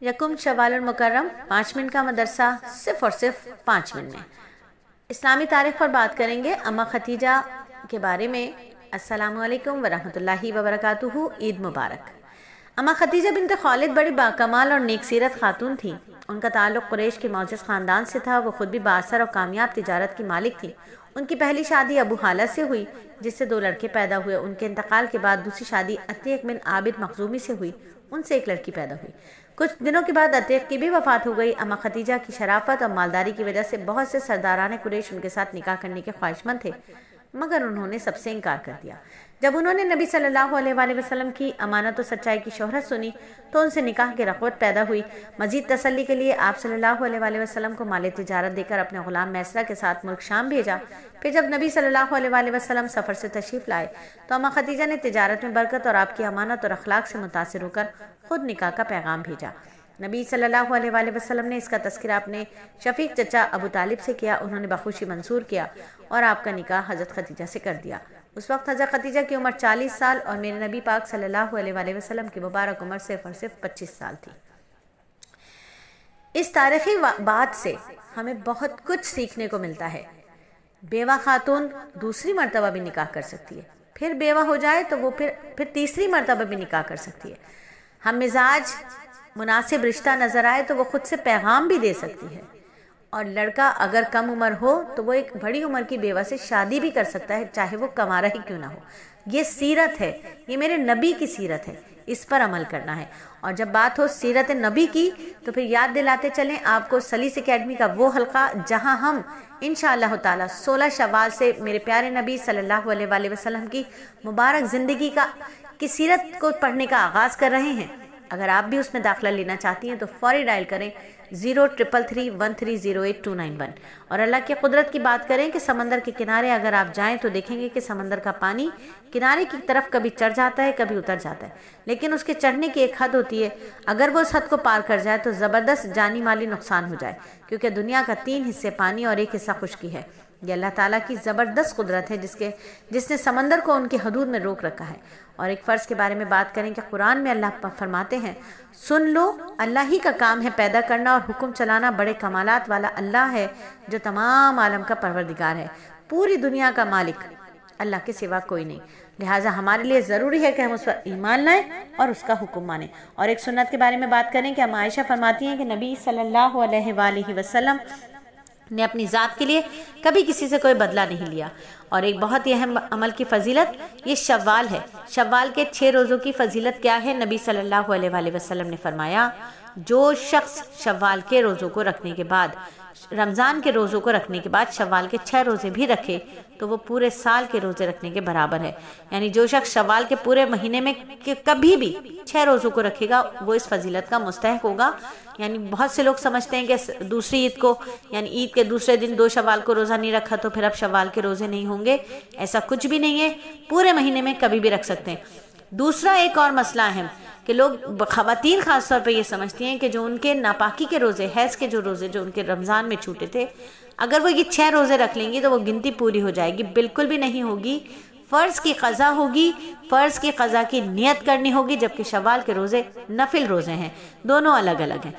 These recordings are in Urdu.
یکم شوال المکرم 5 منٹ کا مدرسہ صرف اور صرف 5 منٹ میں اسلامی تاریخ پر بات کریں گے اماں ختیجہ کے بارے میں۔ السلام علیکم ورحمۃ اللہ وبرکاتہ، عید مبارک۔ اماں ختیجہ بنت خالد بڑی باکمال اور نیک سیرت خاتون تھیں۔ ان کا تعلق قریش کے معزز خاندان سے تھا۔ وہ خود بھی بااثر اور کامیاب تجارت کی مالک تھی۔ ان کی پہلی شادی ابو حالہ سے ہوئی جس سے 2 لڑکے پیدا ہوئے۔ ان کے انتقال کے بعد دوسری شادی عتیق بن عابد مخزومی سے ہوئی، ان سے 1 لڑکی پیدا ہوئی۔ کچھ دنوں کے بعد عتیق کی بھی وفات ہو گئی۔ اماں ختیجہ کی شرافت اور مالداری کی وجہ سے بہت سے سرداران قریش ان کے ساتھ نکاح کرنے کے خواہشمند تھے، مگر انہوں نے سب سے انکار کر دیا۔ جب انہوں نے نبی صلی اللہ علیہ وآلہ وسلم کی امانت و سچائی کی شہرت سنی تو ان سے نکاح کی رغبت پیدا ہوئی۔ مزید تسلی کے لیے آپ صلی اللہ علیہ وآلہ وسلم کو مال تجارت دے کر اپنے غلام میسرہ کے ساتھ ملک شام بھیجا۔ پھر جب نبی صلی اللہ علیہ وآلہ وسلم سفر سے تشریف لائے تو اماں ختیجہ نے تجارت میں برکت اور آپ کی امانت اور اخلاق سے متاثر ہو کر خود نکاح کا پیغام بھیجا۔ نبی صلی اللہ علیہ وآلہ وسلم نے اس کا تذکرہ اپنے شفیق چچا ابو طالب سے کیا۔ انہوں نے بخوشی منظور کیا اور آپ کا نکاح حضرت ختیجہ سے کر دیا۔ اس وقت حضرت ختیجہ کی عمر 40 سال اور میرے نبی پاک صلی اللہ علیہ وآلہ وسلم کی مبارک عمر صرف اور صرف 25 سال تھی۔ اس تاریخی بات سے ہمیں بہت کچھ سیکھنے کو ملتا ہے۔ بیوہ خاتون دوسری مرتبہ بھی نکاح کر سکتی ہے، پھر بیوہ ہو جائے تو وہ پھر تیسری مرتبہ بھی نکاح کر سکتی ہے۔ ہم مزاج مناسب رشتہ نظر آئے تو وہ خود سے پیغام بھی دے سکتی ہے، اور لڑکا اگر کم عمر ہو تو وہ ایک بڑی عمر کی بیوہ سے شادی بھی کر سکتا ہے، چاہے وہ کنوارا ہی کیوں نہ ہو۔ یہ سیرت ہے، یہ میرے نبی کی سیرت ہے، اس پر عمل کرنا ہے۔ اور جب بات ہو سیرت نبی کی تو پھر یاد دلاتے چلیں آپ کو سلیس اکیڈمی کا وہ حلقہ جہاں ہم انشاءاللہ تعالی 16 شوال سے میرے پیارے نبی صلی اللہ علیہ وآلہ وسلم کی مبارک زندگی کی سیرت کو پڑھنے کا آغاز کر رہے ہیں۔ اگر آپ بھی اس میں داخلہ لینا چاہتی ہیں تو فوری ڈائل کریں 0333130891۔ اور اللہ کی قدرت کی بات کریں کہ سمندر کے کنارے اگر آپ جائیں تو دیکھیں گے کہ سمندر کا پانی کنارے کی طرف کبھی چڑھ جاتا ہے، کبھی اتر جاتا ہے، لیکن اس کے چڑھنے کی ایک حد ہوتی ہے۔ اگر وہ اس حد کو پار کر جائے تو زبردست جانی مالی نقصان ہو جائے، کیونکہ دنیا کا 3 حصے پانی اور 1 حصہ خشکی ہے۔ یہ اللہ تعالیٰ کی زبردست قدرت ہے جس نے سمندر کو ان کی حدود میں روک رکھا ہے۔ اور ایک فرض کے بارے میں بات کریں کہ قرآن میں اللہ فرماتے ہیں، سن لو اللہ ہی کا کام ہے پیدا کرنا اور حکم چلانا، بڑے کمالات والا اللہ ہے جو تمام عالم کا پروردگار ہے، پوری دنیا کا مالک اللہ کے سوا کوئی نہیں۔ لہٰذا ہمارے لیے ضروری ہے کہ ہم اس پر ایمان لائیں اور اس کا حکم مانیں۔ اور ایک سنت کے بارے میں بات کریں کہ ہم عائشہ فرماتی ہیں کہ نبی صلی اللہ علیہ وآلہ وسلم نے اپنی ذات کے لیے کبھی کسی سے کوئی بدلہ نہیں لیا۔ اور ایک بہت ہی اہم عمل کی فضیلت یہ شوال ہے۔ شوال کے 6 روزوں کی فضیلت کیا ہے؟ نبی صلی اللہ علیہ وآلہ وسلم نے فرمایا، جو شخص شوال کے روزوں کو رکھنے کے بعد رمضان کے روزوں کو رکھنے کے بعد شوال کے 6 روزے بھی رکھے تو وہ پورے سال کے روزے رکھنے کے برابر ہے۔ یعنی جو شخص شوال کے پورے مہینے میں کبھی بھی 6 روزوں کو رکھے گا وہ اس فضیلت کا مستحق ہوگا۔ یعنی بہت سے لوگ سمجھتے ہیں کہ دوسری عید کو، یعنی عید کے دوسرے دن 2 شوال کو روزہ نہیں رکھا تو پھر اب شوال کے روزے نہیں ہوں گے، ایسا کچھ بھی نہیں ہے، پورے مہینے میں کبھی بھی رکھ سکتے ہیں۔ دوسرا ایک اور مسئلہ اہم کہ لوگ خواتین خاص طور پہ یہ سمجھتی ہیں کہ جو ان کے ناپاکی کے روزے، حیض کے جو روزے جو ان کے رمضان میں چھوٹے تھے، اگر وہ یہ 6 روزے رکھ لیں گی تو وہ گنتی پوری ہو جائے گی۔ بالکل بھی نہیں ہوگی، فرض کی قضا ہوگی، فرض کی قضا کی نیت کرنی ہوگی، جبکہ شوال کے روزے نفل روزے ہیں، دونوں الگ الگ ہیں۔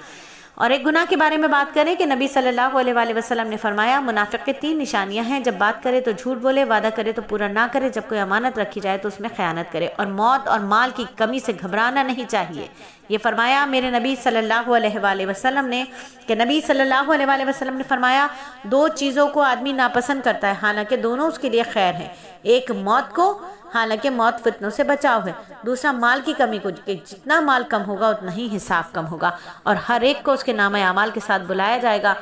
اور ایک گناہ کے بارے میں بات کریں کہ نبی صلی اللہ علیہ وآلہ وسلم نے فرمایا، منافق کی 3 نشانیاں ہیں، جب بات کرے تو جھوٹ بولے، وعدہ کرے تو پورا نہ کرے، جب کوئی امانت رکھی جائے تو اس میں خیانت کرے، اور موت اور مال کی کمی سے گھبرانا نہیں چاہیے۔ یہ فرمایا میرے نبی صلی اللہ علیہ وآلہ وسلم نے کہ نبی صلی اللہ علیہ وآلہ وسلم نے فرمایا، 2 چیزوں کو آدمی ناپسند کرتا ہے حالانکہ دونوں اس کے لیے خیر ہیں۔ ایک موت کو، حالانکہ موت فتنوں سے بچاؤ ہے، دوسرا مال کی کمی کو، کہ جتنا مال کم ہوگا اتنا ہی حساب کم ہوگا، اور ہر ایک کو اس کے نامہ اعمال کے ساتھ بلایا جائے گا۔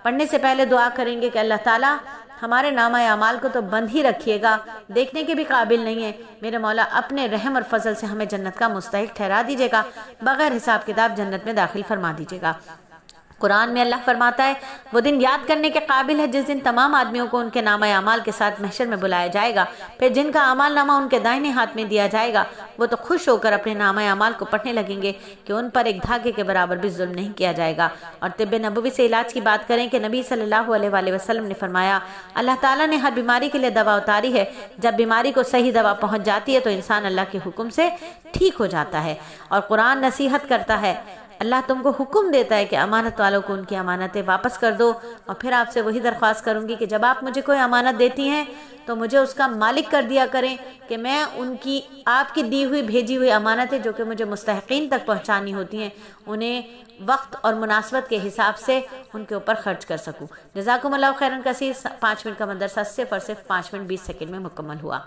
پڑھنے سے پہلے دعا کریں گے کہ اللہ تعالیٰ ہمارے نامہ اعمال کو تو بند ہی رکھیے گا، دیکھنے کے بھی قابل نہیں ہے، میرے مولا اپنے رحم اور فضل سے ہمیں جنت کا مستحق ٹھہرا دیجیے گا، بغیر حساب کتاب جنت میں داخل فرما دیجیے گا۔ قرآن میں اللہ فرماتا ہے، وہ دن یاد کرنے کے قابل ہے جس دن تمام آدمیوں کو ان کے نامہ اعمال کے ساتھ محشر میں بلایا جائے گا، پھر جن کا اعمال نامہ ان کے دائیں ہاتھ میں دیا جائے گا وہ تو خوش ہو کر اپنے نامہ اعمال کو پڑھنے لگیں گے کہ ان پر ایک دھاگے کے برابر بھی ظلم نہیں کیا جائے گا۔ اور طب نبوی سے علاج کی بات کریں کہ نبی صلی اللہ علیہ وآلہ وسلم نے فرمایا، اللہ تعالیٰ نے ہر بیماری کے لیے دوا اتاری ہے، جب بیماری کو صحیح دوا پہنچ جاتی ہے تو انسان اللہ کے حکم سے ٹھیک ہو جاتا ہے۔ اور قرآن نصیحت کرتا ہے، اللہ تم کو حکم دیتا ہے کہ امانت والوں کو ان کی امانتیں واپس کر دو، اور پھر آپ سے وہی درخواست کروں گی کہ جب آپ مجھے کوئی امانت دیتی ہیں تو مجھے اس کا مالک کر دیا کریں، کہ میں ان کی آپ کی دی ہوئی بھیجی ہوئی امانتیں جو کہ مجھے مستحقین تک پہنچانی ہوتی ہیں انہیں وقت اور مناسبت کے حساب سے ان کے اوپر خرچ کر سکوں۔ جزاکم اللہ خیراً کثیر۔ 5 منٹ کا مدرسہ صرف اور صرف 5 منٹ 20 سیکنڈ میں مکمل ہوا۔